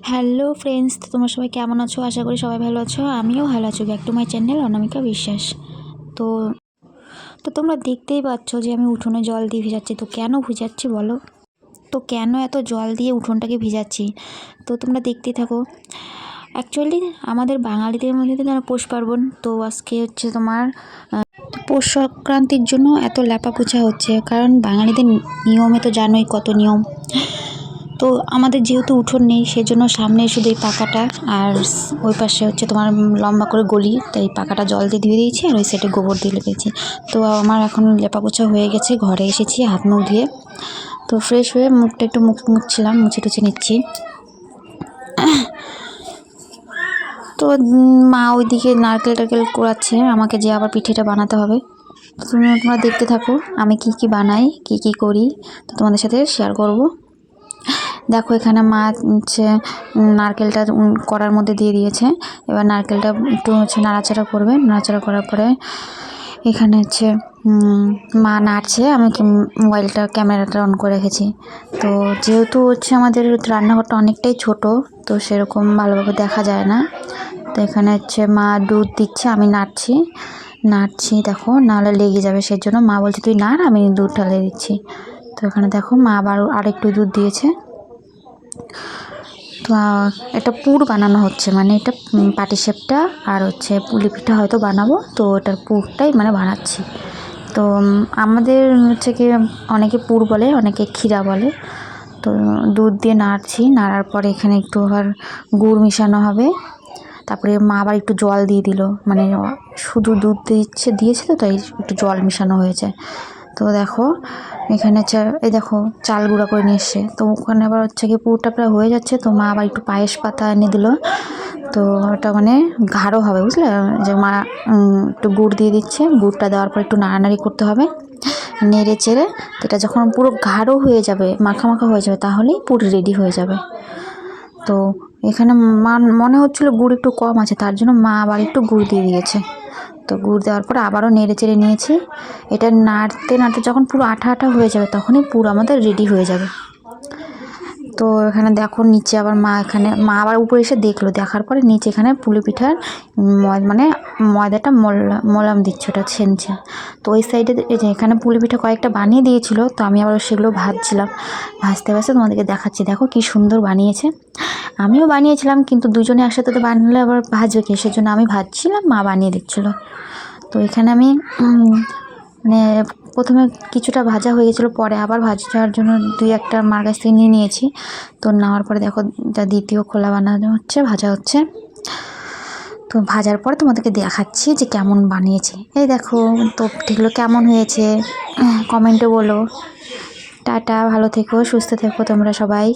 Hello friends, তো তোমরা সবাই কেমন আছো? আশা করি সবাই ভালো আছো। আমিও ভালো আছি। ব্যাক টু মাই চ্যানেল অনামিকা বিশ্বাস। তো তো তোমরা দেখতেই পাচ্ছ যে আমি উঠোনে জল দিয়ে ভিজাচ্ছি। তো কেন ভিজাচ্ছি বলো? তো কেন এত জল দিয়ে উঠোনটাকে ভিজাচ্ছি? তো তোমরা দেখতেই থাকো। অ্যাকচুয়ালি আমাদের বাঙালিদের মধ্যে তো পৌষ পার্বণ, তো আজকে হচ্ছে তোমার পৌষ সংক্রান্তির জন্য এত ল্যাপাপোছা হচ্ছে, কারণ বাঙালিদের নিয়মে তো জানোই কত নিয়ম। তো আমাদের যেহেতু উঠোন নেই, সেজন্য সামনে শুধু এই পাকাটা, আর ওই পাশে হচ্ছে তোমার লম্বা করে গলি, তাই পাকাটা জল দিয়ে ধুয়ে দিয়েছি, আর ওই সাইডে গোবর দিয়ে লেপেছি। তো আমার এখন লেপা পোছা হয়ে গেছে, ঘরে এসেছি হাত মুখ ধুয়ে। তো ফ্রেশ হয়ে মুখটা একটু মুছছিলাম, মুছে টুছে নিচ্ছি। তো মা ওইদিকে নারকেল টারকেল কোড়াচ্ছে, আমাকে যে আবার পিঠেটা বানাতে হবে। তো তোমরা দেখতে থাকো আমি কি কি বানাই, কি কি করি, তো তোমাদের সাথে শেয়ার করব। দেখো এখানে মা হচ্ছে নারকেলটা কড়ার মধ্যে দিয়ে দিয়েছে। এবার নারকেলটা একটু হচ্ছে নাড়াচাড়া করবে, নাড়াচাড়া করার পরে এখানে হচ্ছে মা নাড়ছে, আমি মোবাইলটা ক্যামেরাটা অন করে রেখেছি। তো যেহেতু হচ্ছে আমাদের রান্নাঘরটা অনেকটাই ছোট, তো সেরকম ভালোভাবে দেখা যায় না। তো এখানে হচ্ছে মা দুধ দিচ্ছে, আমি নাড়ছি দেখো, নাহলে লেগে যাবে, সেজন্য মা বলছে তুই নাড়, আমি দুধ ঢালে দিচ্ছি। তো এখানে দেখো মা আবার আরেকটু দুধ দিয়েছে। তো এটা পুর বানানো হচ্ছে, মানে এটা পাটিসাপটা আর হচ্ছে পুলি পিঠা হয়তো বানাবো, তো এটার পুরটাই মানে বানাচ্ছি। তো আমাদের হচ্ছে কি অনেকে পুর বলে, অনেকে ক্ষীরা বলে। তো দুধ দিয়ে নাড়ছি, নাড়ার পরে এখানে একটু আবার গুড় মিশানো হবে। তারপরে মা আবার একটু জল দিয়ে দিল, মানে শুধু দুধ দিয়েছে তো, তাই একটু জল মেশানো হয়েছে। তো দেখো এখানে এই দেখো চাল গুঁড়া করে নিয়ে এসছে। তো ওখানে আবার হচ্ছে কি পুরটা প্রায় হয়ে যাচ্ছে, তো মা আবার একটু পায়েস পাতা এনে দিল। তো ওটা মানে গাঢ় হবে, বুঝলে, যে মা একটু গুড় দিয়ে দিচ্ছে। গুড়টা দেওয়ার পর একটু নাড়ানাড়ি করতে হবে, নেড়ে চেড়ে। তো এটা যখন পুরো গাঢ় হয়ে যাবে, মাখা মাখা হয়ে যাবে, তাহলেই পুর রেডি হয়ে যাবে। তো এখানে মনে হচ্ছিলো গুড় একটু কম আছে, তার জন্য মা আবার একটু গুড় দিয়ে দিয়েছে। তো গুড় দেওয়ার পর আবারও নেড়ে চেড়ে নিয়েছি। এটা নাড়তে নাড়তে যখন পুরো আঠা আঠা হয়ে যাবে, তখনই পুর আমাদের রেডি হয়ে যাবে। তো এখানে দেখো নিচে আবার মা আবার উপরে এসে দেখলো, দেখার পরে নিচে এখানে পুলি পিঠার মানে ময়দাটা মলাম দিচ্ছে, ওটা ছেনছে। তো ওই সাইডে এই যে এখানে পুলি পিঠা কয়েকটা বানিয়ে দিয়েছিল, তো আমি আবার সেগুলো ভাজছিলাম। ভাজতে ভাজতে তোমাদেরকে দেখাচ্ছি, দেখো কি সুন্দর বানিয়েছে। আমিও বানিয়েছিলাম, কিন্তু দুজনে একসাথে তো বানালে আবার ভাজবে কে, সেজন্য আমি ভাজছিলাম, মা বানিয়ে দিচ্ছিলো। তো এখানে আমি মানে প্রথমে কিছুটা ভাজা হয়ে গেছিলো, পরে আবার ভাজার জন্য দুই একটা মার কাছ থেকে নিয়ে নিয়েছি। তো নেওয়ার পরে দেখো দ্বিতীয় খোলা বানানো হচ্ছে, ভাজা হচ্ছে। তো ভাজার পরে তোমাদেরকে দেখাচ্ছি যে কেমন বানিয়েছি। এই দেখো, তো এগুলো কেমন হয়েছে কমেন্টে বলো। টাটা, ভালো থেকো, সুস্থ থেকো তোমরা সবাই।